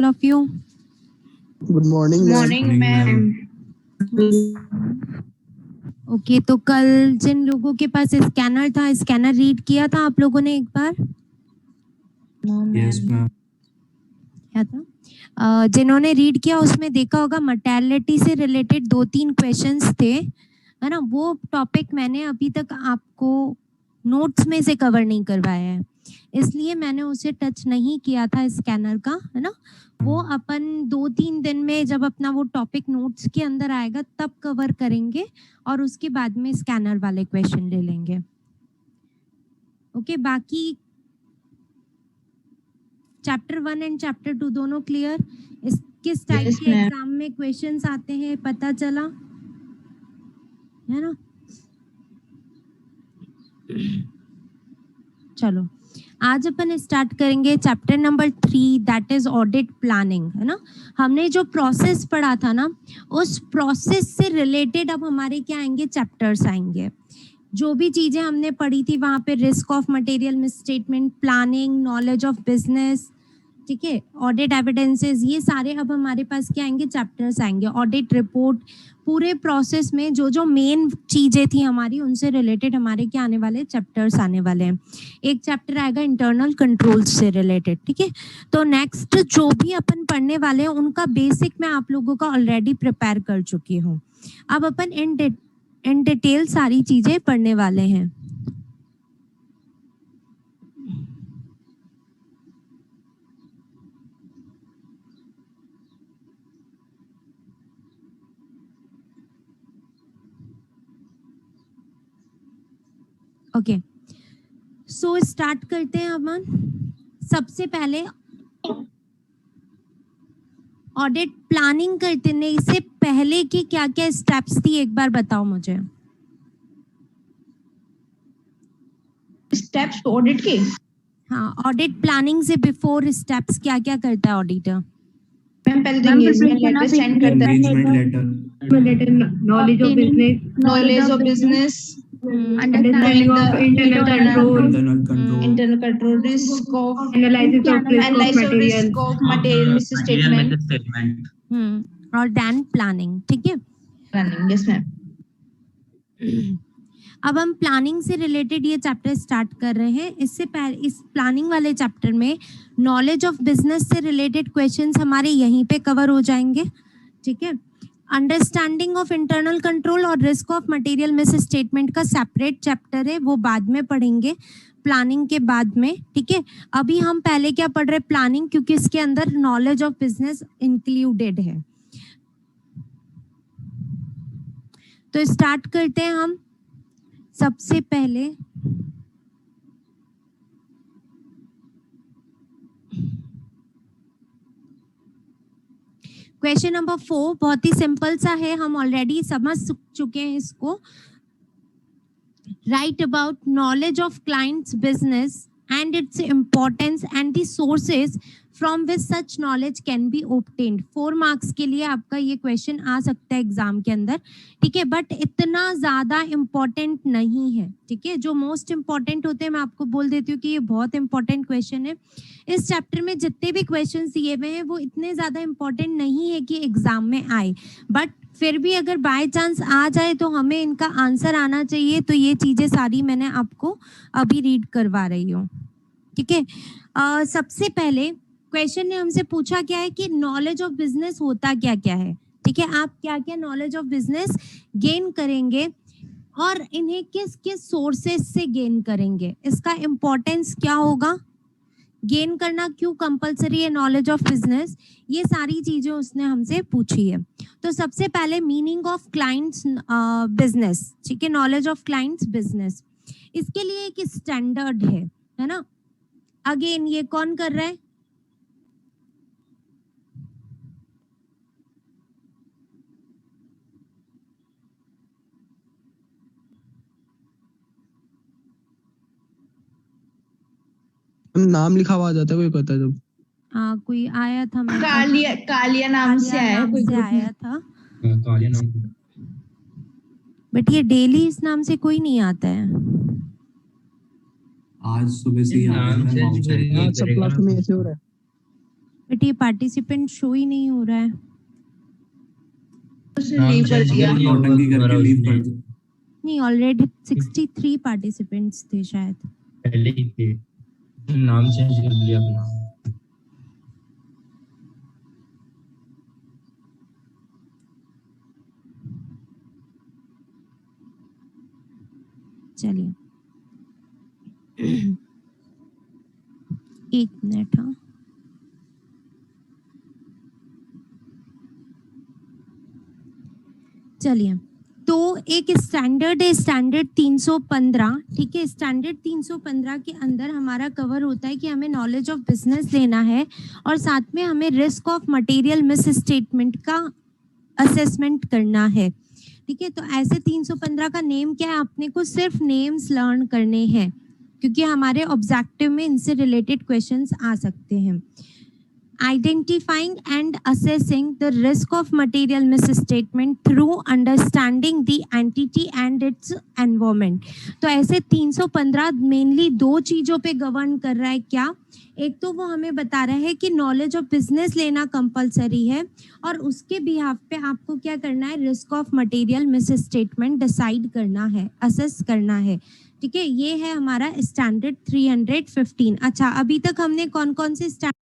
of you. Good morning, Morning, ma'am. Okay तो कल जिन लोगों के पास स्कैनर था, स्कैनर रीड किया था आप लोगों ने एक बार? Yes, ma'am. क्या था? जिन्होंने रीड किया उसमें देखा होगा मर्टेलिटी से रिलेटेड 2-3 क्वेश्चंस थे, है ना। वो टॉपिक मैंने अभी तक आपको नोट्स में से कवर नहीं करवाया है, इसलिए मैंने उसे टच नहीं किया था स्कैनर का, है ना। वो अपन 2-3 दिन में जब अपना वो टॉपिक नोट्स के अंदर आएगा तब कवर करेंगे और उसके बाद में स्कैनर वाले क्वेश्चन ले लेंगे। ओके, बाकी चैप्टर 1 एंड चैप्टर 2 दोनों क्लियर? किस टाइप Yes, के ma'am. एग्जाम में क्वेश्चंस आते हैं पता चला, है ना। चलो आज अपन स्टार्ट करेंगे chapter number 3, that is audit planning, है ना। हमने जो प्रोसेस पढ़ा था ना, उस प्रोसेस से रिलेटेड अब हमारे क्या आएंगे, चैप्टर्स आएंगे। जो भी चीजें हमने पढ़ी थी वहां पे risk of material misstatement, planning, knowledge of business, ठीक है, ऑडिट एविडेंसेस, ये सारे अब हमारे पास क्या आएंगे, चैप्टर्स आएंगे। ऑडिट रिपोर्ट, पूरे प्रोसेस में जो जो मेन चीजें थी हमारी उनसे रिलेटेड हमारे क्या आने वाले, चैप्टर्स आने वाले हैं। एक चैप्टर आएगा इंटरनल कंट्रोल्स से रिलेटेड, ठीक है। तो नेक्स्ट जो भी अपन पढ़ने वाले हैं उनका बेसिक मैं आप लोगों का ऑलरेडी प्रिपेयर कर चुकी हूँ। अब अपन इन डिटेल सारी चीजें पढ़ने वाले हैं। ओके, सो स्टार्ट करते हैं अपन। सबसे पहले ऑडिट प्लानिंग करने से पहले की क्या क्या स्टेप्स थी एक बार बताओ मुझे। Steps to audit के? हाँ, ऑडिट प्लानिंग से बिफोर स्टेप्स क्या क्या करता है ऑडिटर? मैम पहले तो engagement letter send करता है. Knowledge of business, Knowledge of business, understanding of internal control, risk of analysis of risk of material misstatement. और देन प्लानिंग, ठीक है। Planning, yes ma'am. अब हम प्लानिंग से रिलेटेड ये चैप्टर स्टार्ट कर रहे हैं। इससे पहले इस प्लानिंग वाले चैप्टर में नॉलेज ऑफ बिजनेस से रिलेटेड क्वेश्चंस हमारे यहीं पे कवर हो जाएंगे, ठीक है। अंडरस्टैंडिंग ऑफ इंटरनल कंट्रोल और risk of material miss statement का सेपरेट चैप्टर है, वो बाद में पढ़ेंगे प्लानिंग के बाद में, ठीक है। अभी हम पहले क्या पढ़ रहे हैं, प्लानिंग, क्योंकि इसके अंदर नॉलेज ऑफ बिजनेस इंक्लूडेड है। तो स्टार्ट करते हैं हम। सबसे पहले क्वेश्चन नंबर 4 बहुत ही सिंपल सा है, हम ऑलरेडी समझ चुके हैं इसको। Right about knowledge of clients business and its importance and the sources from which such knowledge can be obtained। 4 marks के लिए आपका ये क्वेश्चन आ सकता है एग्जाम के अंदर, ठीक है, बट इतना ज्यादा इम्पोर्टेंट नहीं है, ठीक है। जो मोस्ट इम्पोर्टेंट होते हैं मैं आपको बोल देती हूँ कि ये बहुत इंपॉर्टेंट क्वेश्चन है। इस चैप्टर में जितने भी क्वेश्चन दिए हुए हैं वो इतने ज्यादा इम्पोर्टेंट नहीं है कि एग्जाम में आए, बट फिर भी अगर बाय चांस आ जाए तो हमें इनका आंसर आना चाहिए। तो ये चीजें सारी मैंने आपको अभी रीड करवा रही हूँ, ठीक है। सबसे पहले क्वेश्चन ने हमसे पूछा क्या है कि नॉलेज ऑफ बिजनेस होता क्या क्या है, ठीक है। आप क्या क्या नॉलेज ऑफ बिजनेस गेन करेंगे और इन्हें किस किस सोर्सेस से गेन करेंगे, इसका इंपॉर्टेंस क्या होगा, गेन करना क्यों कंपलसरी है नॉलेज ऑफ बिजनेस, ये सारी चीजें उसने हमसे पूछी है। तो सबसे पहले मीनिंग ऑफ क्लाइंट्स बिजनेस, ठीक है, नॉलेज ऑफ क्लाइंट्स बिजनेस, इसके लिए एक स्टैंडर्ड है ना। अगेन ये कौन कर रहा है, नाम लिखा हुआ आ जाता है, कोई पता जब कोई आया था, मैं कालिया नाम से आया, कोई ग्रुप में आया था, कालिया नाम, बट ये डेली इस नाम से कोई नहीं आता है। आज सुबह से ही सब क्लास में ऐसे हो रहा है। बट ये पार्टिसिपेंट शो ही नहीं हो रहा है। लीव कर दिया नौटंकी करके लीव कर दी। नहीं, ऑलरेडी 63 पार्टिसिपेंट्स थे शायद। पहले ही थे, नाम चेंज कर लिया अपना। चलिए एक मिनट। हाँ, चलिए, तो एक स्टैंडर्ड है, स्टैंडर्ड 315। ठीक है, स्टैंडर्ड 315 के अंदर हमारा कवर होता है कि हमें नॉलेज ऑफ बिजनेस लेना है और साथ में हमें risk of material miss statement का असेसमेंट करना है। ठीक है, तो ऐसे 315 का नेम क्या है, आपने को सिर्फ नेम्स लर्न करने हैं क्योंकि हमारे ऑब्जेक्टिव में इनसे रिलेटेड क्वेश्चंस आ सकते हैं। Identifying and assessing the risk of material misstatement through understanding the entity and its environment। तो ऐसे 315 मेनली दो चीजों पे गवर्न कर रहा है। क्या, एक तो वो हमें बता रहा है कि नॉलेज ऑफ बिजनेस लेना कंपलसरी है और उसके बिहाफ पे आपको क्या करना है, risk of material misstatement decide करना है, असेस करना है। ठीक है, ये है हमारा स्टैंडर्ड 315। अच्छा, अभी तक हमने कौन कौन से स्टैंडर्ड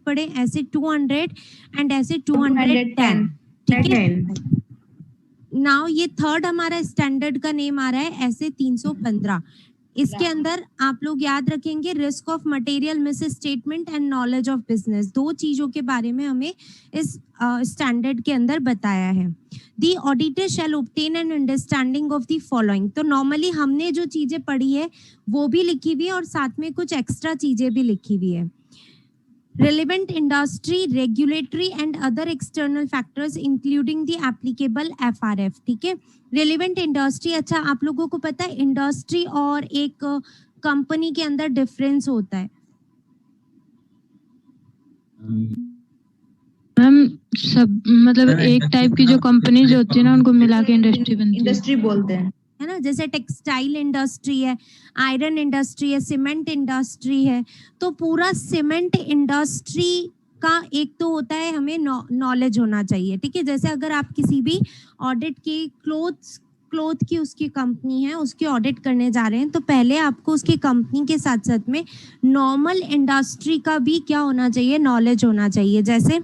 पढ़े, ऐसे 200 एंड ऐसे 210। ठीक है, नाउ ये थर्ड हमारा स्टैंडर्ड का नेम आ रहा है ऐसे 315। इसके अंदर आप लोग याद रखेंगे risk of material miss statement and knowledge of business, दो चीजों के बारे में हमें इस स्टैंडर्ड के अंदर बताया है। दी auditor shall obtain an understanding of the following. तो नॉर्मली हमने जो चीजें पढ़ी है वो भी लिखी हुई है और साथ में कुछ एक्स्ट्रा चीजें भी लिखी हुई है। Relevant industry, regulatory and other external factors including the applicable FRF। ठीक है, relevant industry, अच्छा आप लोगों को पता है इंडस्ट्री और एक कंपनी के अंदर डिफरेंस होता है। मैम सब मतलब एक टाइप की जो कंपनीज होती है ना उनको मिला के इंडस्ट्री बनती है। इंडस्ट्री बोलते हैं, है ना, जैसे टेक्सटाइल इंडस्ट्री है, आयरन इंडस्ट्री है, सीमेंट इंडस्ट्री है। तो पूरा सीमेंट इंडस्ट्री का एक तो होता है हमें नॉलेज होना चाहिए। ठीक है, जैसे अगर आप किसी भी ऑडिट की क्लोथ की उसकी कंपनी है, उसकी ऑडिट करने जा रहे हैं, तो पहले आपको उसकी कंपनी के साथ साथ में नॉर्मल इंडस्ट्री का भी क्या होना चाहिए, नॉलेज होना चाहिए। जैसे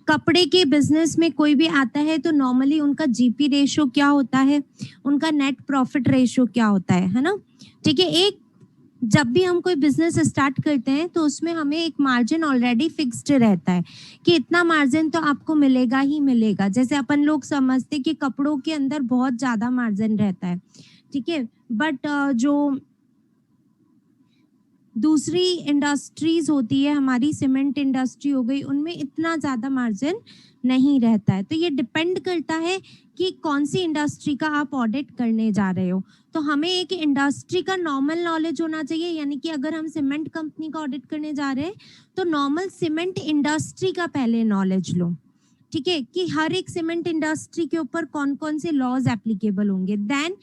कपड़े के बिजनेस में कोई भी आता है तो नॉर्मली उनका जीपी रेशियो क्या होता है, उनका नेट प्रॉफिट रेशियो क्या होता है ना। ठीक है, एक जब भी हम कोई बिजनेस स्टार्ट करते हैं तो उसमें हमें एक मार्जिन ऑलरेडी फिक्स्ड रहता है कि इतना मार्जिन तो आपको मिलेगा ही मिलेगा। जैसे अपन लोग समझते कि कपड़ों के अंदर बहुत ज्यादा मार्जिन रहता है। ठीक है, बट जो दूसरी इंडस्ट्रीज होती है, हमारी सीमेंट इंडस्ट्री हो गई, उनमें इतना ज्यादा मार्जिन नहीं रहता है। तो ये डिपेंड करता है कि कौन सी इंडस्ट्री का आप ऑडिट करने जा रहे हो। तो हमें एक इंडस्ट्री का नॉर्मल नॉलेज होना चाहिए, यानी कि अगर हम सीमेंट कंपनी का ऑडिट करने जा रहे हैं तो नॉर्मल सीमेंट इंडस्ट्री का पहले नॉलेज लो। ठीक है, कि हर एक सीमेंट इंडस्ट्री के ऊपर कौन कौन से लॉज एप्लीकेबल होंगे। देन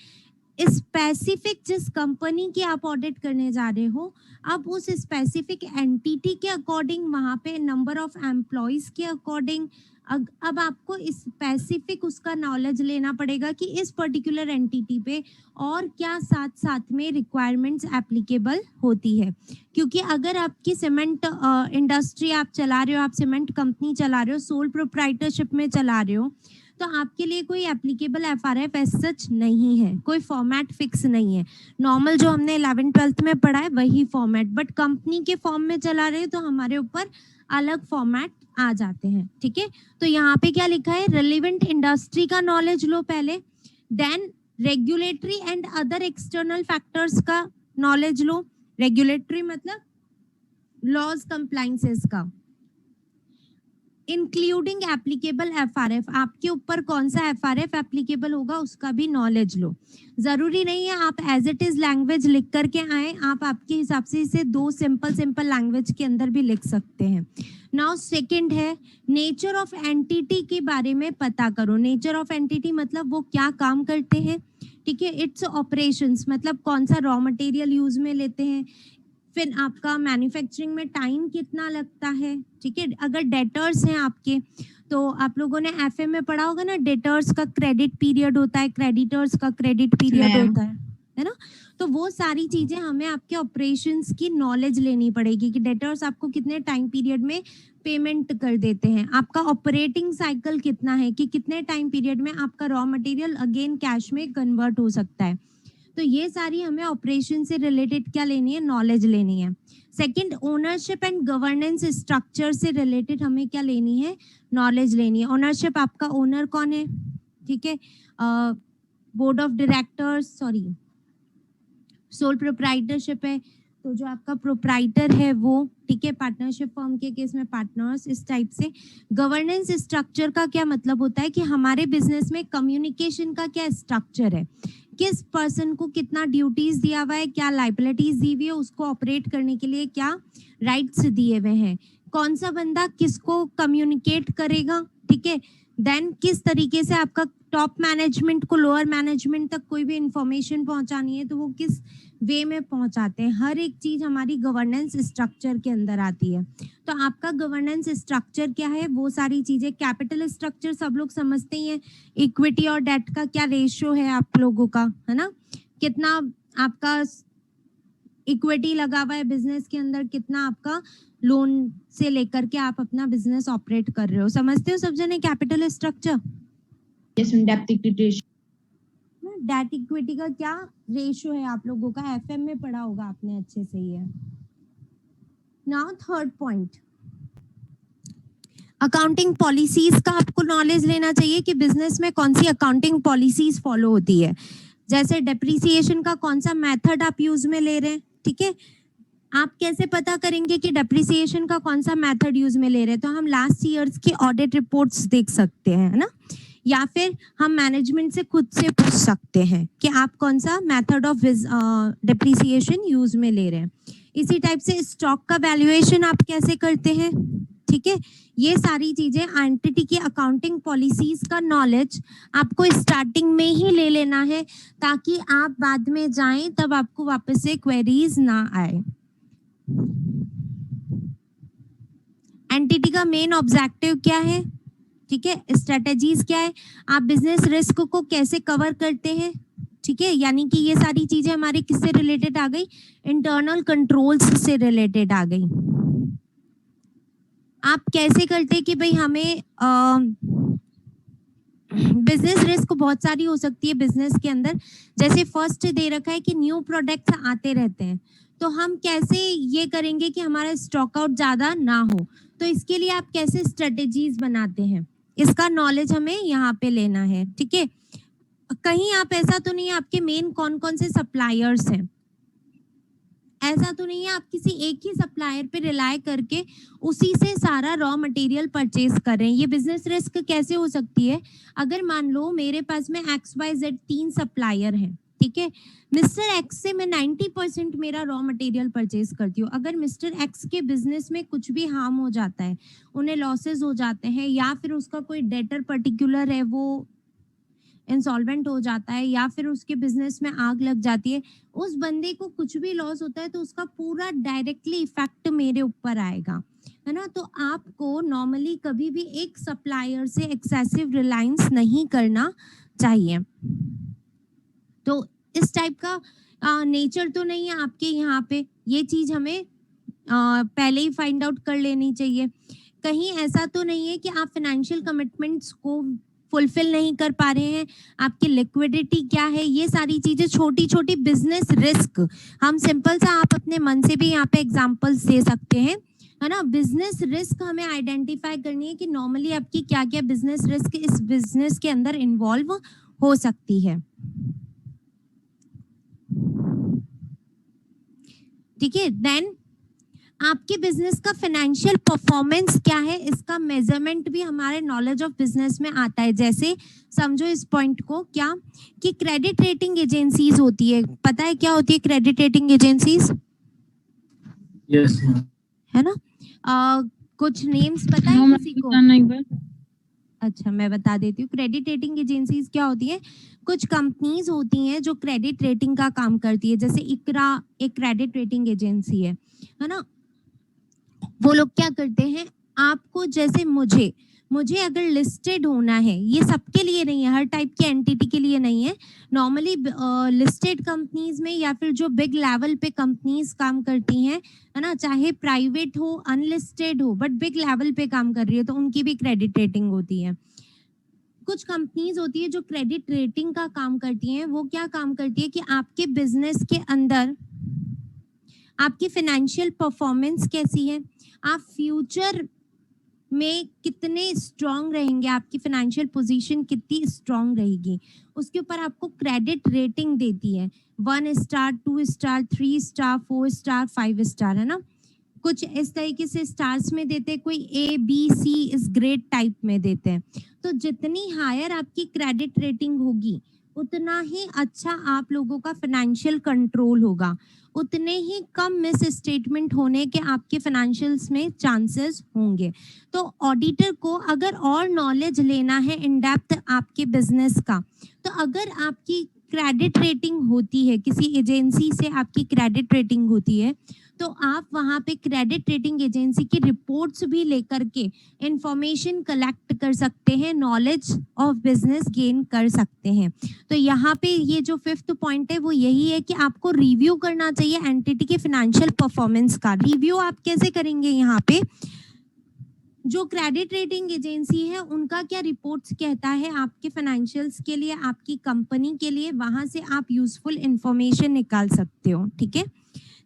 स्पेसिफिक जिस कंपनी की आप ऑडिट करने जा रहे हो, अब उस स्पेसिफिक एंटिटी के अकॉर्डिंग, वहां पे नंबर ऑफ एम्प्लॉयज के अकॉर्डिंग, अब आपको स्पेसिफिक उसका नॉलेज लेना पड़ेगा कि इस पर्टिकुलर एंटिटी पे और क्या साथ साथ में रिक्वायरमेंट्स एप्लीकेबल होती है। क्योंकि अगर आपकी सीमेंट इंडस्ट्री आप चला रहे हो, आप सीमेंट कंपनी चला रहे हो, सोल प्रोप्राइटरशिप में चला रहे हो, तो आपके लिए कोई एप्लीकेबल एफआरएफ एज सच नहीं है, कोई फॉर्मेट फिक्स नहीं है। नॉर्मल जो हमने 11th-12th में पढ़ा है वही फॉर्मेट, बट कंपनी के फॉर्म में चला रहे हो तो हमारे ऊपर अलग फॉर्मेट आ जाते हैं। ठीक है, तो यहाँ पे क्या लिखा है, रिलेवेंट इंडस्ट्री का नॉलेज लो पहले, then regulatory and other external factors का नॉलेज लो। रेगुलेटरी मतलब लॉज कंप्लाइंसेस का, इंक्लूडिंग एप्लीकेबल एफआरएफ, आपके ऊपर कौन सा एफआरएफ एप्लीकेबल होगा उसका भी नॉलेज लो। जरूरी नहीं है आप एज इट इज लैंग्वेज लिख करके आए, आप आपके हिसाब से इसे दो सिंपल लैंग्वेज के अंदर भी लिख सकते हैं। नाउ सेकंड है नेचर ऑफ एंटिटी के बारे में पता करो। नेचर ऑफ एंटिटी मतलब वो क्या काम करते हैं। ठीक है, इट्स ऑपरेशंस मतलब कौन सा रॉ मटेरियल यूज में लेते हैं, फिर आपका मैन्युफैक्चरिंग में टाइम कितना लगता है, ठीक है। अगर डेटर्स हैं आपके, तो आप लोगों ने एफए में पढ़ा होगा ना, डेटर्स का क्रेडिट पीरियड होता है, क्रेडिटर्स का क्रेडिट पीरियड मैम। होता है ना। तो वो सारी चीजें हमें आपके ऑपरेशंस की नॉलेज लेनी पड़ेगी कि डेटर्स आपको कितने टाइम पीरियड में पेमेंट कर देते हैं, आपका ऑपरेटिंग साइकिल कितना है कि कितने टाइम पीरियड में आपका रॉ मटेरियल अगेन कैश में कन्वर्ट हो सकता है। तो ये सारी हमें ऑपरेशन से रिलेटेड क्या लेनी है, नॉलेज लेनी है। Second, ownership and governance structure से रिलेटेड हमें क्या लेनी है, नॉलेज लेनी है। ओनरशिप, आपका ओनर कौन है, ठीक है, board of directors, sorry sole proprietorship है, तो जो आपका प्रोप्राइटर है वो, ठीक है, पार्टनरशिप फर्म के केस में पार्टनर्स, इस टाइप से। गवर्नेंस स्ट्रक्चर का क्या मतलब होता है कि हमारे बिजनेस में कम्युनिकेशन का क्या स्ट्रक्चर है, किस पर्सन को कितना ड्यूटीज दिया हुआ है, क्या लाइबिलिटीज दी हुई है, उसको ऑपरेट करने के लिए क्या राइट्स दिए हुए हैं, कौन सा बंदा किसको कम्युनिकेट करेगा, ठीक है। देन किस तरीके से आपका टॉप मैनेजमेंट को लोअर मैनेजमेंट तक कोई भी इंफॉर्मेशन पहुंचानी है तो वो किस वे में पहुंचाते हैं, हर एक चीज हमारी गवर्नेंस स्ट्रक्चर के अंदर आती है। तो आपका गवर्नेंस स्ट्रक्चर क्या है, वो सारी चीजें। कैपिटल स्ट्रक्चर सब लोग समझते ही हैं, इक्विटी और डेट का क्या रेशियो है आप लोगों का, है ना, कितना आपका इक्विटी लगा हुआ है बिजनेस के अंदर, कितना आपका लोन से लेकर के आप अपना बिजनेस ऑपरेट कर रहे हो। समझते हो सब जने capital structure? Yes ma'am, depth equity. Debt equity का क्या रेशियो है आप लोगों का, एफएम में पढ़ा होगा आपने अच्छे से ही है। Now third point, accounting policies का आपको नॉलेज लेना चाहिए कि बिजनेस में कौन सी अकाउंटिंग पॉलिसीज फॉलो होती है। जैसे डेप्रिसिएशन का कौन सा मेथड आप यूज में ले रहे हैं, ठीक है, आप कैसे पता करेंगे कि डेप्रिसिएशन का कौन सा मेथड यूज में ले रहे हैं, तो हम लास्ट ईयर्स की ऑडिट रिपोर्ट्स देख सकते हैं, है ना, या फिर हम मैनेजमेंट से खुद से पूछ सकते हैं कि आप कौन सा मेथड ऑफ डेप्रिसिएशन यूज में ले रहे हैं। इसी टाइप से स्टॉक का वैल्यूएशन आप कैसे करते हैं, ठीक है। ये सारी चीजें एंटिटी की अकाउंटिंग पॉलिसीज का नॉलेज आपको स्टार्टिंग में ही ले लेना है, ताकि आप बाद में जाएं तब आपको वापस से क्वेरीज ना आए। एंटिटी का मेन ऑब्जेक्टिव क्या है, ठीक है, स्ट्रेटेजीज क्या है, आप बिजनेस रिस्क को कैसे कवर करते हैं, ठीक है, यानी कि ये सारी चीजें हमारे किससे रिलेटेड आ गई, इंटरनल कंट्रोल्स से रिलेटेड आ गई। आप कैसे करते कि भाई हमें बिजनेस रिस्क बहुत सारी हो सकती है बिजनेस के अंदर, जैसे फर्स्ट दे रखा है कि न्यू प्रोडक्ट्स आते रहते हैं, तो हम कैसे ये करेंगे कि हमारा स्टॉक आउट ज्यादा ना हो, तो इसके लिए आप कैसे स्ट्रेटेजीज बनाते हैं, इसका नॉलेज हमें यहाँ पे लेना है, ठीक है। कहीं आप ऐसा तो नहीं है आपके मेन कौन कौन से सप्लायर्स हैं, ऐसा तो नहीं है आप किसी एक ही सप्लायर पे रिलाय करके उसी से सारा रॉ मटेरियल परचेज कर रहे हैं। ये बिजनेस रिस्क कैसे हो सकती है, अगर मान लो मेरे पास में XYZ 3 सप्लायर हैं, ठीक है, मिस्टर एक्स से मैं 90% मेरा रॉ मटेरियल परचेज करती हूँ। अगर मिस्टर एक्स के बिजनेस में कुछ भी हार्म हो जाता है, उन्हें लॉसेज हो जाते हैं, या फिर उसका कोई डेटर पर्टिकुलर है वो इंसॉल्वेंट हो जाता है, या फिर उसके बिजनेस में आग लग जाती है, उस बंदे को कुछ भी लॉस होता है तो उसका पूरा डायरेक्टली इफेक्ट मेरे ऊपर आएगा, है ना। तो आपको नॉर्मली कभी भी एक सप्लायर से एक्सेसिव रिलायंस नहीं करना चाहिए। तो इस टाइप का नेचर तो नहीं है आपके यहाँ पे, ये चीज हमें पहले ही फाइंड आउट कर लेनी चाहिए। कहीं ऐसा तो नहीं है कि आप फाइनेंशियल कमिटमेंट्स को फुलफिल नहीं कर पा रहे हैं, आपकी लिक्विडिटी क्या है, ये सारी चीजें छोटी छोटी बिजनेस रिस्क, हम सिंपल सा आप अपने मन से भी यहाँ पे एग्जांपल्स दे सकते हैं, है ना। बिजनेस रिस्क हमें आइडेंटिफाई करनी है कि नॉर्मली आपकी क्या क्या बिजनेस रिस्क इस बिजनेस के अंदर इन्वॉल्व हो सकती है, ठीक है। देन आपके बिजनेस का फाइनेंशियल परफॉर्मेंस क्या है, इसका मेजरमेंट भी हमारे नॉलेज ऑफ बिजनेस में आता है। जैसे समझो इस पॉइंट को क्या, कि क्रेडिट रेटिंग एजेंसीज होती है, पता है क्या होती है क्रेडिट रेटिंग एजेंसीज? यस, है ना, कुछ नेम्स पता है हाँ, किसी को? बताना एक बार। अच्छा, मैं बता देती हूँ। क्रेडिट रेटिंग एजेंसीज क्या होती है? कुछ कंपनीज होती हैं जो क्रेडिट रेटिंग का काम करती है, जैसे इकरा एक क्रेडिट रेटिंग एजेंसी है ना। वो लोग क्या करते हैं, आपको जैसे मुझे अगर लिस्टेड होना है, ये सबके लिए नहीं है, हर टाइप के एंटिटी के लिए नहीं है। नॉर्मली लिस्टेड कंपनीज में या फिर जो बिग लेवल पे कंपनीज काम करती हैं, है ना, चाहे प्राइवेट हो अनलिस्टेड हो, बट बिग लेवल पे काम कर रही है तो उनकी भी क्रेडिट रेटिंग होती है। कुछ कंपनीज होती है जो क्रेडिट रेटिंग का काम करती हैं। वो क्या काम करती है कि आपके बिजनेस के अंदर आपकी फाइनेंशियल परफॉर्मेंस कैसी है, आप फ्यूचर में कितने स्ट्रांग रहेंगे, आपकी फाइनेंशियल पोजीशन कितनी स्ट्रांग रहेगी, उसके ऊपर आपको क्रेडिट रेटिंग देती है। 1 star, 2 star, 3 star, 4 star, 5 star, है ना। कुछ इस तरीके से स्टार्स में देते हैं, कोई ABC इस ग्रेड टाइप में देते हैं। तो जितनी हायर आपकी क्रेडिट रेटिंग होगी उतना ही अच्छा आप लोगों का फाइनेंशियल कंट्रोल होगा, उतने ही कम मिस स्टेटमेंट होने के आपके फाइनेंशियल्स में चांसेस होंगे। तो ऑडिटर को अगर और नॉलेज लेना है इन डेप्थ आपके बिजनेस का, तो अगर आपकी क्रेडिट रेटिंग होती है, किसी एजेंसी से आपकी क्रेडिट रेटिंग होती है, तो आप वहाँ पे क्रेडिट रेटिंग एजेंसी की रिपोर्ट्स भी लेकर के इंफॉर्मेशन कलेक्ट कर सकते हैं, नॉलेज ऑफ बिजनेस गेन कर सकते हैं। तो यहाँ पे ये जो 5th पॉइंट है वो यही है कि आपको रिव्यू करना चाहिए एंटिटी के फाइनेंशियल परफॉर्मेंस का। रिव्यू आप कैसे करेंगे? यहाँ पे जो क्रेडिट रेटिंग एजेंसी है उनका क्या रिपोर्ट्स कहता है आपके फाइनेंशियल्स के लिए, आपकी कंपनी के लिए, वहां से आप यूजफुल इंफॉर्मेशन निकाल सकते हो, ठीक है।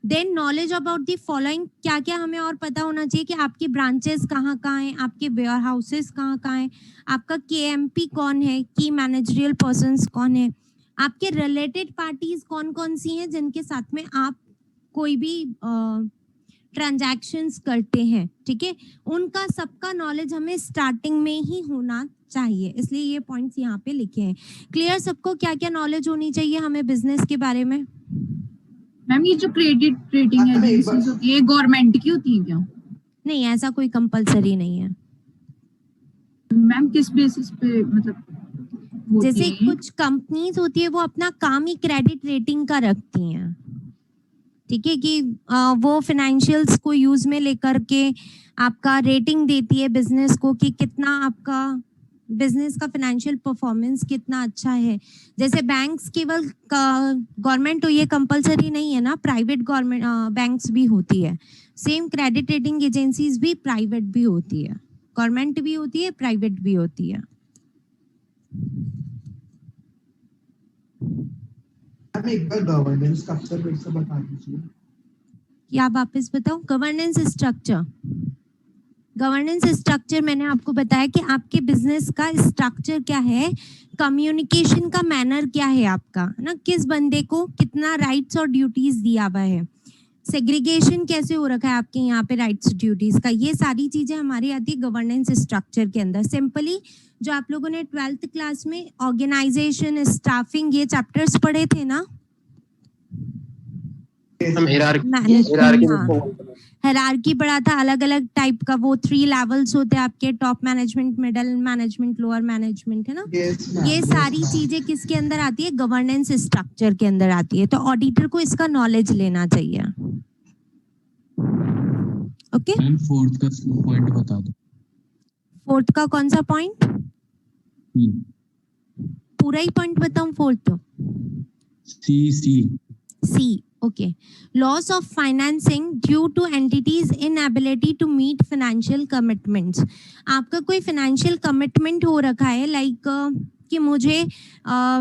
Then knowledge about the following, क्या क्या हमें और पता होना चाहिए कि आपकी ब्रांचेस कहाँ कहाँ हैं, आपके वेयर हाउसेस कहाँ कहाँ हैं, आपका KMP कौन है, की मैनेजरियल पर्सन्स कौन है, आपके रिलेटेड पार्टीज कौन कौन सी हैं जिनके साथ में आप कोई भी ट्रांजैक्शंस करते हैं, ठीक है। उनका सबका नॉलेज हमें स्टार्टिंग में ही होना चाहिए, इसलिए ये पॉइंट्स यहाँ पे लिखे हैं। क्लियर सबको क्या क्या नॉलेज होनी चाहिए हमें बिजनेस के बारे में? मैम ये जो क्रेडिट रेटिंग एजेंसीज होती है गवर्नमेंट की होती है क्या? नहीं, ऐसा कोई कंपलसरी नहीं है। मैम किस बेसिस पे मतलब होती जैसे है? कुछ कंपनीज होती है वो अपना काम ही क्रेडिट रेटिंग का रखती हैं, ठीक है, कि वो फाइनेंशियल्स को यूज में लेकर के आपका रेटिंग देती है बिजनेस को कि कितना आपका बिजनेस का फाइनेंशियल परफॉर्मेंस कितना अच्छा है। जैसे बैंक्स केवल गवर्नमेंट तो ये कंपलसरी नहीं है ना, प्राइवेट गवर्नमेंट बैंक्स भी होती है। सेम क्रेडिट रेटिंग एजेंसीज भी प्राइवेट भी होती है, गवर्नमेंट भी होती है, प्राइवेट भी होती है। एक बार गवर्नेंस स्ट्रक्चर फिर से बता दीजिए। क्या वापस बताऊं? गवर्नेंस स्ट्रक्चर मैंने आपको बताया कि आपके बिजनेस का स्ट्रक्चर क्या है, कम्युनिकेशन का मैनर क्या है आपका, है ना, किस बंदे को कितना राइट्स और ड्यूटीज दिया हुआ है, सेग्रीगेशन कैसे हो रखा है आपके यहाँ पे राइट्स ड्यूटीज का, ये सारी चीजें हमारी आती है गवर्नेंस स्ट्रक्चर के अंदर। सिंपली जो आप लोगों ने 12th क्लास में ऑर्गेनाइजेशन, स्टाफिंग, ये चैप्टर्स पढ़े थे ना, हायरार्की पढ़ा था, अलग अलग टाइप का, वो 3 लेवल्स होते हैं आपके, top management, middle management, lower management, है ना। ये सारी चीजें किसके अंदर आती है? गवर्नेंस स्ट्रक्चर के अंदर आती है। तो ऑडिटर को इसका नॉलेज लेना चाहिए। ओके, 4th का पॉइंट बता दो। 4th का कौन सा पॉइंट? पूरा ही पॉइंट बताऊं? 4th C, okay. Loss of financing due to entity's inability to meet financial commitments. आपका कोई फाइनेंशियल कमिटमेंट हो रखा है, लाइक कि मुझे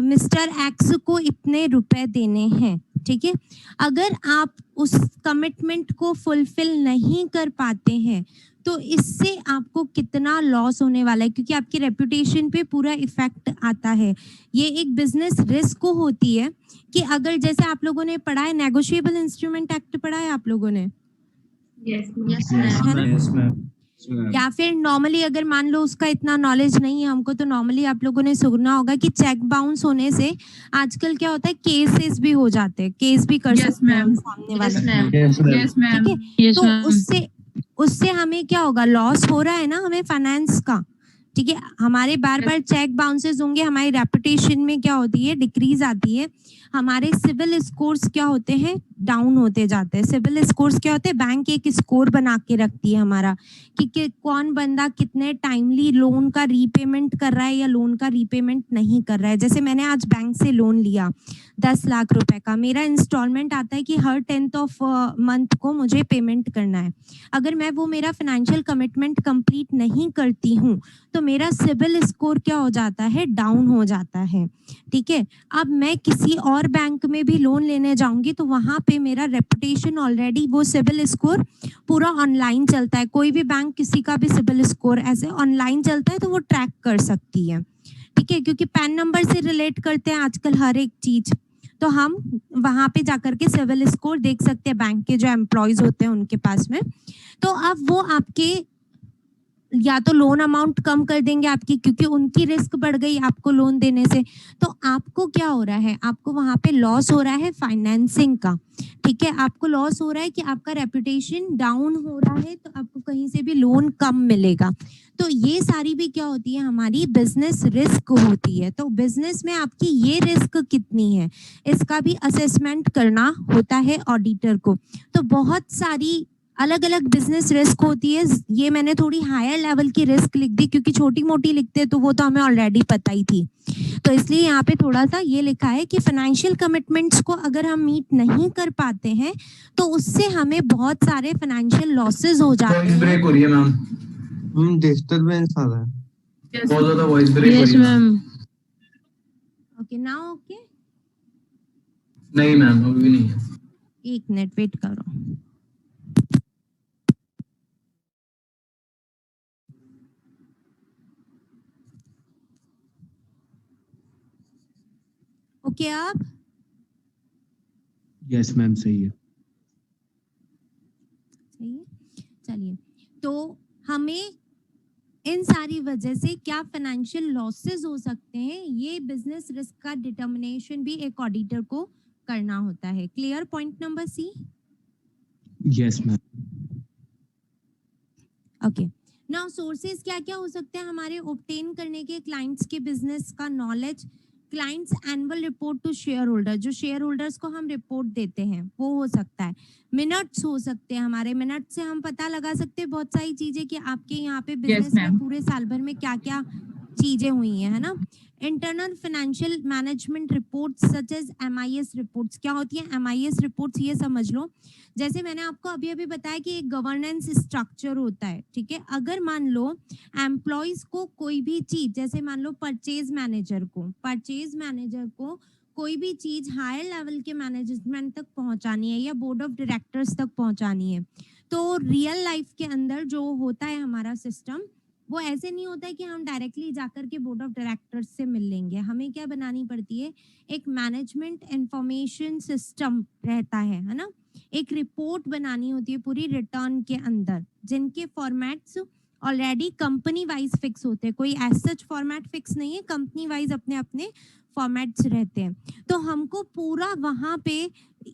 मिस्टर एक्स को इतने रुपए देने हैं, ठीक है। अगर आप उस कमिटमेंट को फुलफिल नहीं कर पाते हैं तो इससे आपको कितना लॉस होने वाला है, क्योंकि आपकी रेपुटेशन पे पूरा इफेक्ट आता है। ये एक बिजनेस रिस्क होती है कि अगर, जैसे आप लोगों ने पढ़ा है नेगोशिएबल इंस्ट्रूमेंट एक्ट, पढ़ा है आप लोगों ने? या फिर नॉर्मली अगर मान लो उसका इतना नॉलेज नहीं है हमको, तो नॉर्मली आप लोगों ने सुना होगा कि चेक बाउंस होने से आजकल क्या होता है, केसेस भी हो जाते हैं, केस भी कर सकते हैं सामने वाले, ठीक है। तो उससे हमें क्या होगा, लॉस हो रहा है ना हमें फाइनेंस का, ठीक है, हमारे बार बार चेक बाउंसेस होंगे, हमारी रेपुटेशन में क्या होती है, डिक्रीज आती है, हमारे सिविल स्कोर्स क्या होते हैं, डाउन होते जाते हैं। सिविल स्कोर्स क्या होते हैं, बैंक एक स्कोर बना के रखती है हमारा कि कौन बंदा कितने टाइमली लोन का रीपेमेंट कर रहा है या लोन का रीपेमेंट नहीं कर रहा है। जैसे मैंने आज बैंक से लोन लिया 10 लाख रुपए का, मेरा इंस्टॉलमेंट आता है कि हर 10th ऑफ मंथ को मुझे पेमेंट करना है। अगर मैं वो मेरा फाइनेंशियल कमिटमेंट कंप्लीट नहीं करती हूँ तो मेरा सिविल स्कोर क्या हो जाता है, डाउन हो जाता है। ठीक है, अब मैं किसी और बैंक में भी लोन लेने जाऊंगी तो वहां पे मेरा रेपुटेशन ऑलरेडी, वो सिविल स्कोर पूरा ऑनलाइन चलता है, कोई भी बैंक किसी का भी सिविल स्कोर ऐसे ऑनलाइन चलता है तो वो ट्रैक कर सकती है। ठीक है, क्योंकि पैन नंबर से रिलेट करते हैं आजकल हर एक चीज, तो हम वहां पे जाकर के सिविल स्कोर देख सकते हैं बैंक के जो एम्प्लॉयज होते हैं उनके पास में। तो अब वो आपके या तो लोन अमाउंट कम कर देंगे आपकी, क्योंकि उनकी रिस्क बढ़ गई आपको लोन देने से, तो आपको क्या हो रहा है, आपको वहां पे लॉस हो रहा है फाइनेंसिंग का। ठीक है, आपको लॉस हो रहा है कि आपका रेपुटेशन डाउन हो रहा है, तो आपको कहीं से भी लोन कम मिलेगा। तो ये सारी भी क्या होती है, हमारी बिजनेस रिस्क होती है। तो बिजनेस में आपकी ये रिस्क कितनी है, इसका भी असेसमेंट करना होता है ऑडिटर को। तो बहुत सारी अलग अलग बिजनेस रिस्क होती है। ये मैंने थोड़ी हायर लेवल की रिस्क लिख दी, क्योंकि छोटी मोटी लिखते तो वो तो हमें ऑलरेडी पता ही थी, तो इसलिए यहाँ पे थोड़ा सा ये लिखा है कि फाइनेंशियल कमिटमेंट्स को अगर हम मीट नहीं कर पाते हैं तो उससे हमें बहुत सारे फाइनेंशियल लॉसेस हो जाते वॉइस हैं। ब्रेक हो रही है मैम, डिस्टरबेंस आ रहा है। बहुत ज्यादा वॉइस ब्रेक हो यस रही है। मैम। ओके, नाउ ओके, नहीं मैम, अभी भी नहीं है। एक मिनट वेट करो। ओके आप यस मैम, सही है। सही है, चलिए। तो हमें इन सारी वजह से क्या फाइनेंशियल लॉसेस हो सकते हैं, ये बिजनेस रिस्क का डिटर्मिनेशन भी एक ऑडिटर को करना होता है। Clear, point number C. Yes ma'am. Okay, now sources क्या क्या हो सकते हैं हमारे ऑब्टेन करने के क्लाइंट्स के बिजनेस का knowledge. Clients annual report to shareholder, जो शेयर होल्डर्स को हम रिपोर्ट देते हैं वो हो सकता है। मिनट्स हो सकते हैं, हमारे मिनट से हम पता लगा सकते हैं बहुत सारी चीजें कि आपके यहाँ पे बिजनेस में ma'am. पूरे साल भर में क्या क्या चीजें हुई हैं, है ना। Internal financial management reports such as MIS reports, क्या होती है MIS रिपोर्ट्स, ये समझ लो। जैसे मैंने आपको अभी अभी बताया कि एक गवर्नेंस स्ट्रक्चर होता है। ठीक है, अगर मान लो एम्प्लॉयज को कोई भी चीज, जैसे मान लो परचेज मैनेजर को कोई भी चीज हायर लेवल के मैनेजमेंट तक पहुंचानी है या बोर्ड ऑफ डायरेक्टर्स तक पहुंचानी है, तो रियल लाइफ के अंदर जो होता है हमारा सिस्टम, वो ऐसे नहीं होता है कि हम डायरेक्टली जाकर के बोर्ड ऑफ डायरेक्टर्स से मिल लेंगे। हमें क्या बनानी पड़ती है, एक मैनेजमेंट इंफॉर्मेशन सिस्टम रहता है ना। एक रिपोर्ट बनानी होती है पूरी रिटर्न के अंदर, जिनके formats already company wise fix होते हैं। कोई एज सच फॉर्मेट फिक्स नहीं है, कंपनी वाइज अपने अपने फॉर्मेट्स रहते हैं। तो हमको पूरा वहां पे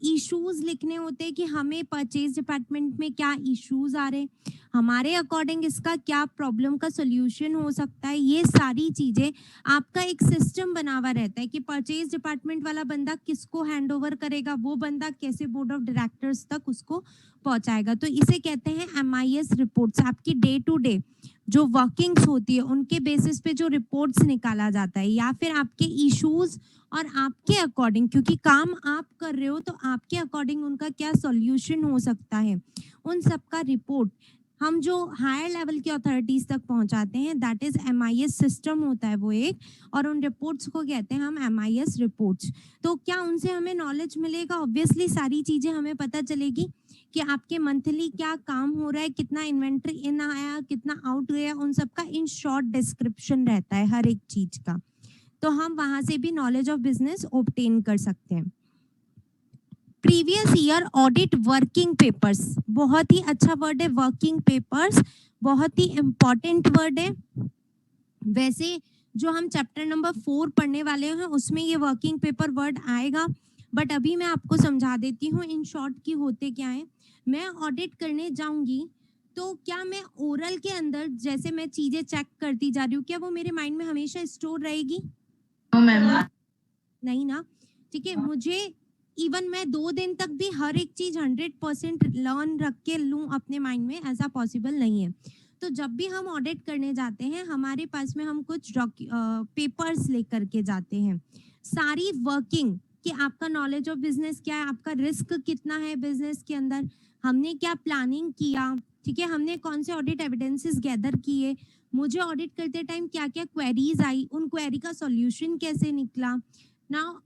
इश्यूज लिखने होते हैं कि हमें परचेज डिपार्टमेंट में क्या इश्यूज आ रहे हैं, हमारे अकॉर्डिंग इसका क्या प्रॉब्लम का सोल्यूशन हो सकता है। ये सारी चीजें आपका एक सिस्टम बना हुआ रहता है कि परचेज डिपार्टमेंट वाला बंदा किसको हैंड ओवर करेगा, वो बंदा कैसे बोर्ड ऑफ डायरेक्टर्स तक उसको पहुंचाएगा। तो इसे कहते हैं MIS रिपोर्ट्स। आपकी डे टू डे जो वर्किंग्स होती है उनके बेसिस पे जो रिपोर्ट्स निकाला जाता है, या फिर आपके इश्यूज और आपके अकॉर्डिंग, क्योंकि काम आप कर रहे हो तो आपके अकॉर्डिंग उनका क्या सॉल्यूशन हो सकता है, उन सब का रिपोर्ट हम जो हायर लेवल की अथॉरिटीज तक पहुंचाते हैं, दैट इज MIS सिस्टम होता है वो एक, और उन रिपोर्ट्स को कहते हैं हम MIS रिपोर्ट्स। तो क्या उनसे हमें नॉलेज मिलेगा, ऑब्वियसली सारी चीजें हमें पता चलेगी कि आपके मंथली क्या काम हो रहा है, कितना इन्वेंट्री इन आया, कितना आउट गया, उन सब का इन शॉर्ट डिस्क्रिप्शन रहता है हर एक चीज का। तो हम वहां से भी नॉलेज ऑफ बिजनेस ऑब्टेन कर सकते हैं। Previous year audit working papers, बहुत ही अच्छा वर्ड है वर्किंग पेपर्स, बहुत ही इंपॉर्टेंट वर्ड है। वैसे जो हम चैप्टर नंबर 4 पढ़ने वाले हैं उसमें ये वर्किंग पेपर वर्ड आएगा, बट अभी मैं आपको समझा देती हूँ इन शॉर्ट की होते क्या है। मैं ऑडिट करने जाऊंगी तो क्या मैं ओरल के अंदर जैसे मैं चीजें चेक करती जा रही हूँ, क्या वो मेरे माइंड में हमेशा स्टोर रहेगी? No ma'am. नहीं ना। ठीक है, मुझे इवन मैं 2 दिन तक भी हर एक चीज 100% लर्न रख के लूं अपने माइंड में, ऐसा पॉसिबल नहीं है। तो जब भी हम ऑडिट करने जाते हैं, हमारे पास में हम कुछ पेपर्स लेकर के जाते हैं, सारी वर्किंग कि आपका नॉलेज ऑफ बिजनेस क्या है, आपका रिस्क कितना है बिजनेस के अंदर, हमने क्या प्लानिंग किया, ठीक है, हमने कौन से ऑडिट एविडेंसेस गैदर किए, मुझे ऑडिट करते टाइम क्या क्या क्वेरीज आई, उन क्वेरी का सॉल्यूशन कैसे निकला ना,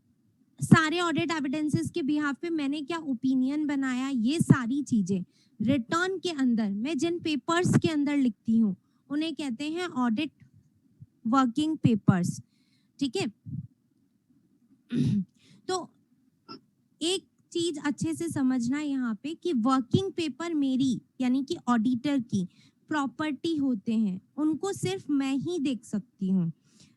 सारे ऑडिट एविडेंसेस के बिहाफ पे मैंने क्या ओपिनियन बनाया, ये सारी चीजें रिटर्न के अंदर मैं जिन पेपर्स के अंदर लिखती हूँ उन्हें कहते हैं ऑडिट वर्किंग पेपर्स। ठीक है, तो एक चीज अच्छे से समझना यहाँ पे कि वर्किंग पेपर मेरी यानी कि ऑडिटर की प्रॉपर्टी होते हैं, उनको सिर्फ मैं ही देख सकती हूँ,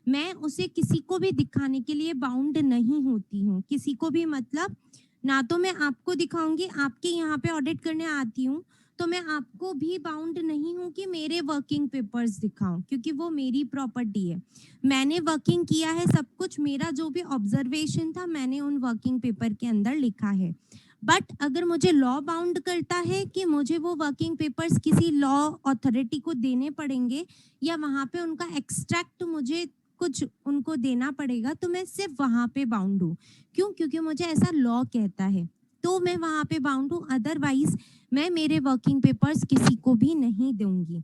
मैं उसे किसी को भी दिखाने के लिए बाउंड नहीं होती हूँ, किसी को भी, मतलब ना तो मैं आपको दिखाऊंगी, आपके यहाँ पे ऑडिट करने आती हूँ तो मैं आपको भी बाउंड नहीं हूँ कि मेरे वर्किंग पेपर्स दिखाऊं, क्योंकि वो मेरी प्रॉपर्टी है, मैंने वर्किंग किया है, सब कुछ मेरा जो भी ऑब्जर्वेशन था मैंने उन वर्किंग पेपर के अंदर लिखा है। बट अगर मुझे लॉ बाउंड करता है कि मुझे वो वर्किंग पेपर्स किसी लॉ अथॉरिटी को देने पड़ेंगे या वहां पे उनका एक्सट्रैक्ट मुझे कुछ उनको देना पड़ेगा, तो मैं सिर्फ वहां पे बाउंड हूँ। क्यों? क्योंकि मुझे ऐसा लॉ कहता है, तो मैं वहां पे बाउंड हूँ, अदरवाइज मैं मेरे वर्किंग पेपर्स किसी को भी नहीं दूंगी।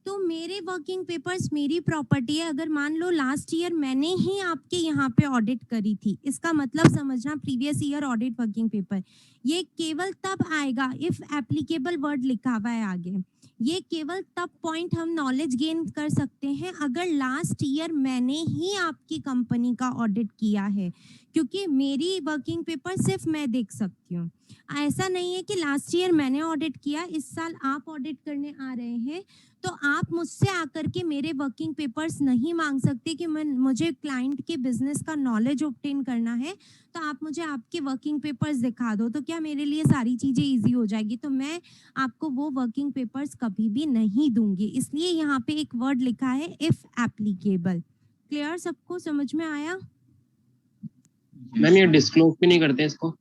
तो मेरे वर्किंग पेपर्स मेरी प्रॉपर्टी है। अगर मान लो लास्ट ईयर मैंने ही आपके यहाँ पे ऑडिट करी थी, इसका मतलब समझना previous year audit working paper, ये केवल तब आएगा इफ एप्लीकेबल वर्ड लिखा हुआ है आगे, ये केवल तब पॉइंट हम नॉलेज गेन कर सकते हैं अगर लास्ट ईयर मैंने ही आपकी कंपनी का ऑडिट किया है, क्योंकि मेरी वर्किंग पेपर सिर्फ मैं देख सकती हूँ। ऐसा नहीं है कि लास्ट ईयर मैंने ऑडिट किया, इस साल आप ऑडिट करने आ रहे हैं तो आप मुझसे आकर के मेरे वर्किंग पेपर्स नहीं मांग सकते कि मुझे क्लाइंट के बिजनेस का नॉलेज ऑब्टेन करना है तो आप मुझे आपके वर्किंग पेपर्स दिखा दो, तो क्या मेरे लिए सारी चीजें इजी हो जाएगी? तो मैं आपको वो वर्किंग पेपर्स कभी भी नहीं दूंगी। इसलिए यहाँ पे एक वर्ड लिखा है इफ एप्लीकेबल। क्लियर? सबको समझ में आया? मैम ये डिस्क्लोज भी नहीं करते इसको?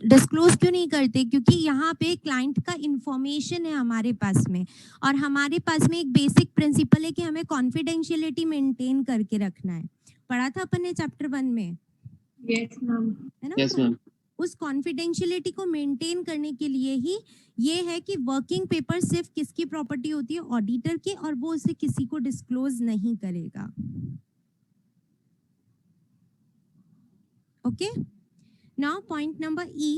डिस्क्लोज क्यों नहीं करते? क्योंकि यहाँ पे क्लाइंट का इंफॉर्मेशन है हमारे पास में, और हमारे पास में एक बेसिक प्रिंसिपल है कि हमें कॉन्फिडेंशियलिटी मेंटेन करके रखना है। पढ़ा था अपन ने चैप्टर 1 में, यस मैम। है ना? Yes ma'am. उस कॉन्फिडेंशियलिटी को मेंटेन करने के लिए ही ये है कि वर्किंग पेपर सिर्फ किसकी प्रॉपर्टी होती है? ऑडिटर की, और वो उसे किसी को डिस्क्लोज नहीं करेगा। Okay, now point number E,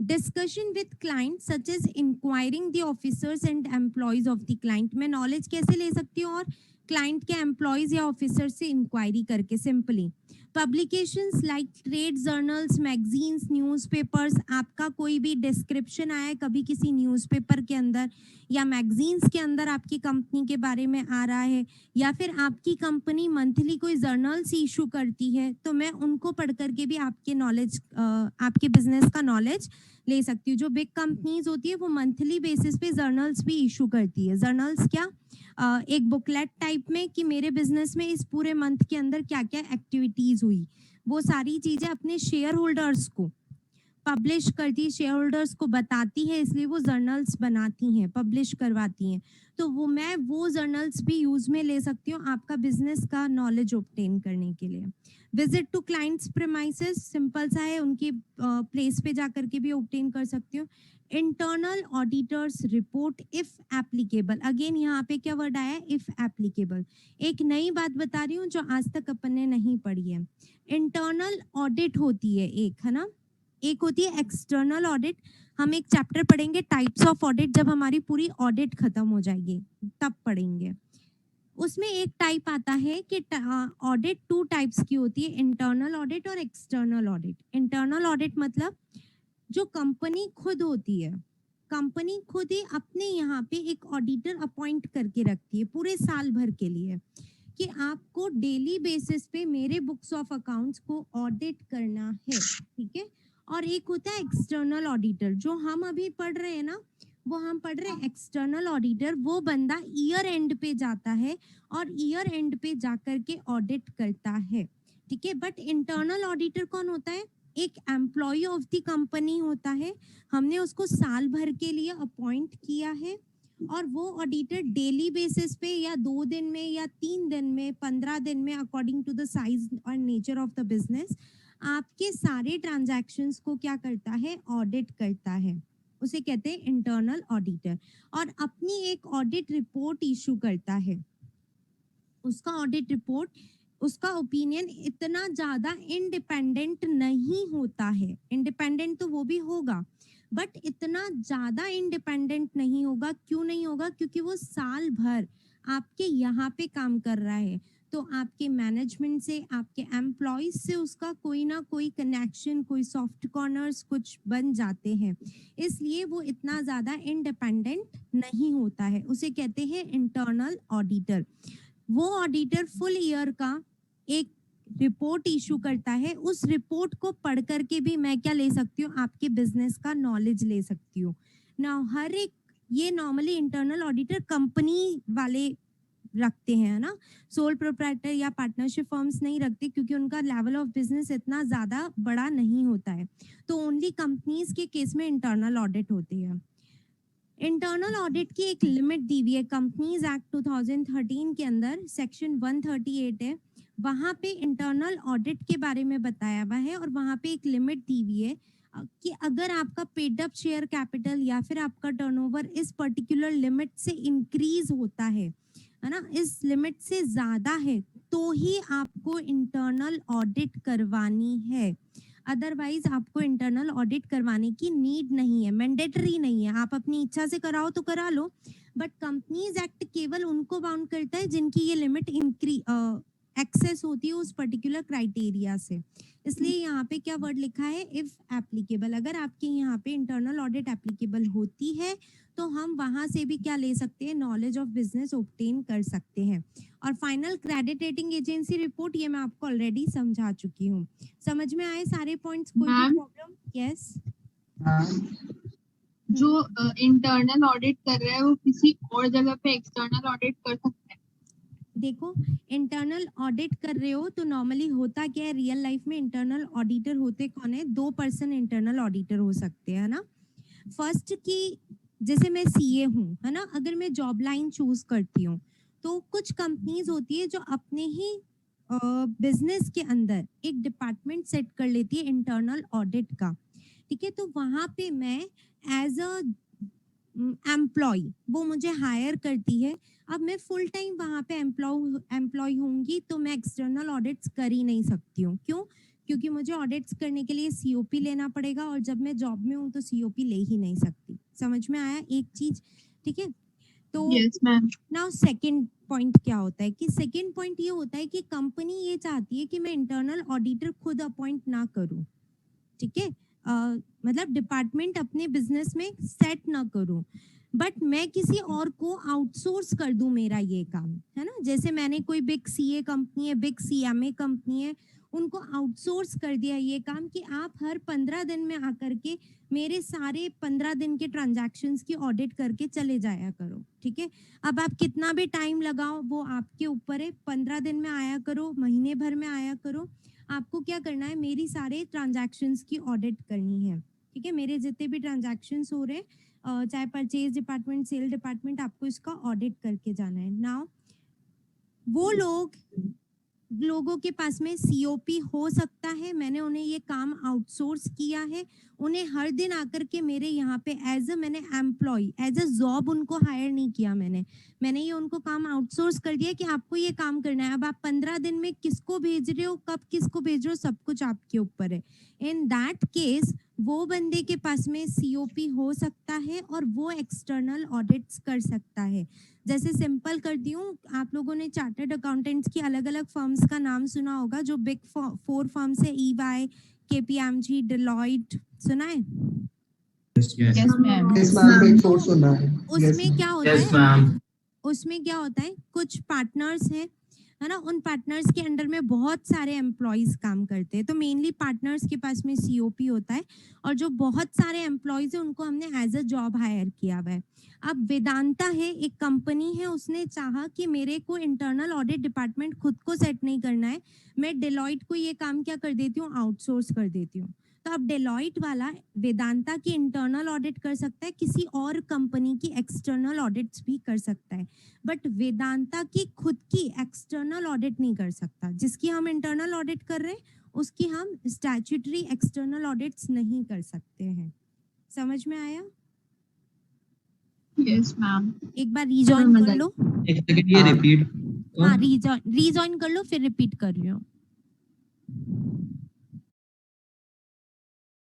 discussion with client such as inquiring the officers and employees of the client। मैं नॉलेज कैसे ले सकती हूँ? और क्लाइंट के एम्प्लॉयज या ऑफिसर से इंक्वायरी करके, simply publications like trade journals, magazines, newspapers, आपका कोई भी डिस्क्रिप्शन आया है कभी किसी न्यूज़पेपर के अंदर या मैगजीन्स के अंदर आपकी कंपनी के बारे में आ रहा है, या फिर आपकी कंपनी मंथली कोई जर्नल्स इशू करती है, तो मैं उनको पढ़ करके भी आपके नॉलेज, आपके बिजनेस का नॉलेज ले सकती हूँ। जो बिग कंपनीज होती है वो मंथली बेसिस पे जर्नल्स भी इशू करती है। जर्नल्स क्या? एक बुकलेट टाइप में कि मेरे बिजनेस में इस पूरे मंथ के अंदर क्या क्या एक्टिविटीज हुई, वो सारी चीजें अपने शेयर होल्डर्स को पब्लिश करती है, शेयर होल्डर्स को बताती है, इसलिए वो जर्नल्स बनाती हैं, पब्लिश करवाती हैं। तो मैं वो जर्नल्स भी यूज में ले सकती हूँ आपका बिजनेस का नॉलेज ऑब्टेन करने के लिए। Visit to clients premises, simple सा है, उनकी प्लेस पे जा करके भी ऑब्टेन कर सकती हूँ। Internal auditors report if applicable, again यहाँ पे क्या वर्ड आया है? If applicable. एक नई बात बता रही हूँ जो आज तक अपन ने नहीं पढ़ी है। इंटरनल ऑडिट होती है एक, है ना, एक होती है एक्सटर्नल ऑडिट। हम एक चैप्टर पढ़ेंगे टाइप्स ऑफ ऑडिट, जब हमारी पूरी ऑडिट खत्म हो जाएगी तब पढ़ेंगे। उसमें एक टाइप आता है कि ऑडिट 2 टाइप्स की होती है, इंटरनल ऑडिट और एक्सटर्नल ऑडिट। इंटरनल ऑडिट मतलब जो कंपनी खुद होती है, कंपनी खुद ही अपने यहाँ पे एक ऑडिटर अपॉइंट करके रखती है पूरे साल भर के लिए कि आपको डेली बेसिस पे मेरे बुक्स ऑफ अकाउंट्स को ऑडिट करना है, ठीक है। और एक होता है एक्सटर्नल ऑडिटर, जो हम अभी पढ़ रहे हैं ना, वो हम पढ़ रहे हैं एक्सटर्नल ऑडिटर, वो बंदा ईयर एंड पे जाता है और ईयर एंड पे जाकर के ऑडिट करता है, ठीक है। बट इंटरनल ऑडिटर कौन होता है? एक एम्प्लॉय ऑफ द कंपनी होता है, हमने उसको साल भर के लिए अपॉइंट किया है और वो ऑडिटर डेली बेसिस पे या 2 दिन में या 3 दिन में 15 दिन में अकॉर्डिंग टू द साइज और नेचर ऑफ द बिजनेस आपके सारे ट्रांजैक्शंस को क्या करता है? ऑडिट करता है, उसे कहते हैं इंटरनल ऑडिटर। और अपनी एक ऑडिट रिपोर्ट इशू करता है। उसका ऑडिट रिपोर्ट, उसका ओपिनियन इतना ज्यादा इंडिपेंडेंट नहीं होता है। इंडिपेंडेंट तो वो भी होगा बट इतना ज्यादा इंडिपेंडेंट नहीं होगा। क्यों नहीं होगा? क्योंकि वो साल भर आपके यहाँ पे काम कर रहा है, तो आपके मैनेजमेंट से, आपके एम्प्लॉयज से उसका कोई ना कोई कनेक्शन, कोई सॉफ्ट कॉर्नर्स कुछ बन जाते हैं, इसलिए वो इतना ज्यादा इंडिपेंडेंट नहीं होता है। उसे कहते हैं इंटरनल ऑडिटर। वो ऑडिटर फुल ईयर का एक रिपोर्ट इशू करता है। उस रिपोर्ट को पढ़ करके भी मैं क्या ले सकती हूँ? आपके बिजनेस का नॉलेज ले सकती हूँ ना। हर एक, ये नॉर्मली इंटरनल ऑडिटर कंपनी वाले रखते हैं ना, सोल प्रोप्राइटर या पार्टनरशिप फर्म्स नहीं रखते क्योंकि उनका लेवल ऑफ बिजनेस इतना ज्यादा बड़ा नहीं होता है। तो ओनली कंपनीज के केस में इंटरनल ऑडिट होती है। इंटरनल ऑडिट की एक लिमिट दी हुई है कंपनीज एक्ट 2013 के अंदर, सेक्शन 138 है, वहां पे इंटरनल ऑडिट के बारे में बताया हुआ है और वहां पे एक लिमिट दी हुई है कि अगर आपका पेड अप शेयर कैपिटल या फिर आपका टर्नओवर इस पर्टिकुलर लिमिट से इंक्रीज होता है ना, इस लिमिट से ज्यादा है, तो ही आपको इंटरनल ऑडिट करवानी है। अदरवाइज आपको इंटरनल ऑडिट करवाने की नीड नहीं है, मैंडेटरी नहीं है। आप अपनी इच्छा से कराओ तो करा लो, बट कंपनीज एक्ट केवल उनको बाउंड करता है जिनकी ये लिमिट एक्सेस होती है उस पर्टिकुलर क्राइटेरिया से। इसलिए यहाँ पे क्या वर्ड लिखा है? If applicable. अगर आपके यहाँ पे इंटरनल ऑडिट एप्लीकेबल होती है तो हम वहां से भी क्या ले सकते हैं? नॉलेज ऑफ बिजनेस ऑब्टेन कर सकते हैं। और final credit rating agency report, ये मैं आपको ऑलरेडी समझा चुकी हूँ। समझ में आए सारे पॉइंट्स? कोई भी प्रॉब्लम? यस। जो इंटरनल ऑडिट कर रहा है वो किसी और जगह पे एक्सटर्नल ऑडिट कर सकता है? देखो, इंटरनल ऑडिट कर रहे हो तो नॉर्मली होता क्या है रियल लाइफ में? इंटरनल ऑडिटर होते कौन है? 2 पर्सन इंटरनल ऑडिटर हो सकते हैं ना। फर्स्ट की, जैसे मैं सीए हूँ है ना, अगर मैं जॉब लाइन चूज करती हूँ तो कुछ कंपनीज होती है जो अपने ही बिजनेस के अंदर एक डिपार्टमेंट सेट कर लेती है इंटरनल ऑडिट का, ठीक है। तो वहां पे मैं एज अ एम्प्लॉय, वो मुझे हायर करती है। अब मैं फुल टाइम वहां पे एम्प्लॉय होंगी तो मैं एक्सटर्नल ऑडिट्स कर ही नहीं सकती हूँ। क्यों? क्योंकि मुझे ऑडिट्स करने के लिए सीओपी लेना पड़ेगा और जब मैं जॉब में हूँ तो सीओपी ले ही नहीं सकती। समझ में आया एक चीज? ठीक है। तो yes ma'am. Now second point क्या होता है कि सेकंड पॉइंट ये होता है कि कंपनी ये चाहती है कि मैं इंटरनल ऑडिटर खुद अपॉइंट ना करूं, ठीक है। मतलब डिपार्टमेंट अपने बिजनेस में सेट ना करूं, बट मैं किसी और को आउटसोर्स कर दूं मेरा ये काम, है ना। जैसे मैंने कोई बिग सीए कंपनी है, बिग सीएमए कंपनी है, उनको आउटसोर्स कर दिया ये काम कि आप हर 15 दिन में आकर के मेरे सारे 15 दिन के ट्रांजैक्शंस की ऑडिट करके चले जाया करो, ठीक है। अब आप कितना भी टाइम लगाओ वो आपके ऊपर है। 15 दिन में आया करो, महीने भर में आया करो, आपको क्या करना है? मेरी सारे ट्रांजैक्शंस की ऑडिट करनी है, ठीक है। मेरे जितने भी ट्रांजैक्शंस हो रहे हैं, चाहे परचेज डिपार्टमेंट, सेल डिपार्टमेंट, आपको इसका ऑडिट करके जाना है। नाउ वो लोगों के पास में सीओपी हो सकता है, मैंने उन्हें ये काम आउटसोर्स किया है, उन्हें हर दिन आकर के मेरे यहाँ पे मैंने एम्प्लॉय एज अ जॉब उनको हायर नहीं किया, मैंने ये उनको काम आउटसोर्स कर दिया कि आपको ये काम करना है। अब आप 15 दिन में किसको भेज रहे हो, कब किसको भेज रहे हो, सब कुछ आपके ऊपर है। इन दैट केस वो बंदे के पास में सीओपी हो सकता है और वो एक्सटर्नल ऑडिट्स कर सकता है। जैसे सिंपल करती हूँ, आप लोगों ने चार्टर्ड अकाउंटेंट्स की अलग अलग फर्म्स का नाम सुना होगा, जो बिग 4 फर्म्स है, EY, KPMG, डेलॉयट, सुना है? Yes ma'am. Yes, ma'am. Big Four सुना है. Yes, उसमें ma'am. क्या होता Yes, है? ma'am. उसमें क्या होता है, कुछ पार्टनर्स हैं है ना, उन पार्टनर्स के अंडर में बहुत सारे एम्प्लॉयज काम करते हैं। तो मेनली पार्टनर्स के पास में सीओपी होता है और जो बहुत सारे एम्प्लॉयज है उनको हमने एज अ जॉब हायर किया हुआ है। अब वेदांता है, एक कंपनी है, उसने चाहा कि मेरे को इंटरनल ऑडिट डिपार्टमेंट खुद को सेट नहीं करना है, मैं डेलॉइट को ये काम क्या कर देती हूँ, आउटसोर्स कर देती हूँ। तो अब डेलॉइट वाला वेदांता की इंटरनल ऑडिट कर सकता है, किसी और कंपनी की एक्सटर्नल ऑडिट्स भी कर सकता है, बट वेदांता की खुद की एक्सटर्नल ऑडिट नहीं कर सकता। जिसकी हम इंटरनल ऑडिट कर रहे हैं उसकी हम स्टैट्यूटरी एक्सटर्नल ऑडिट्स नहीं कर सकते हैं। समझ में आया? Yes ma'am. एक बार रीजॉइन कर लो। एक सेकंड ये रिपीट हाँ, रीजॉइन कर लो, फिर रिपीट कर रही हूँ।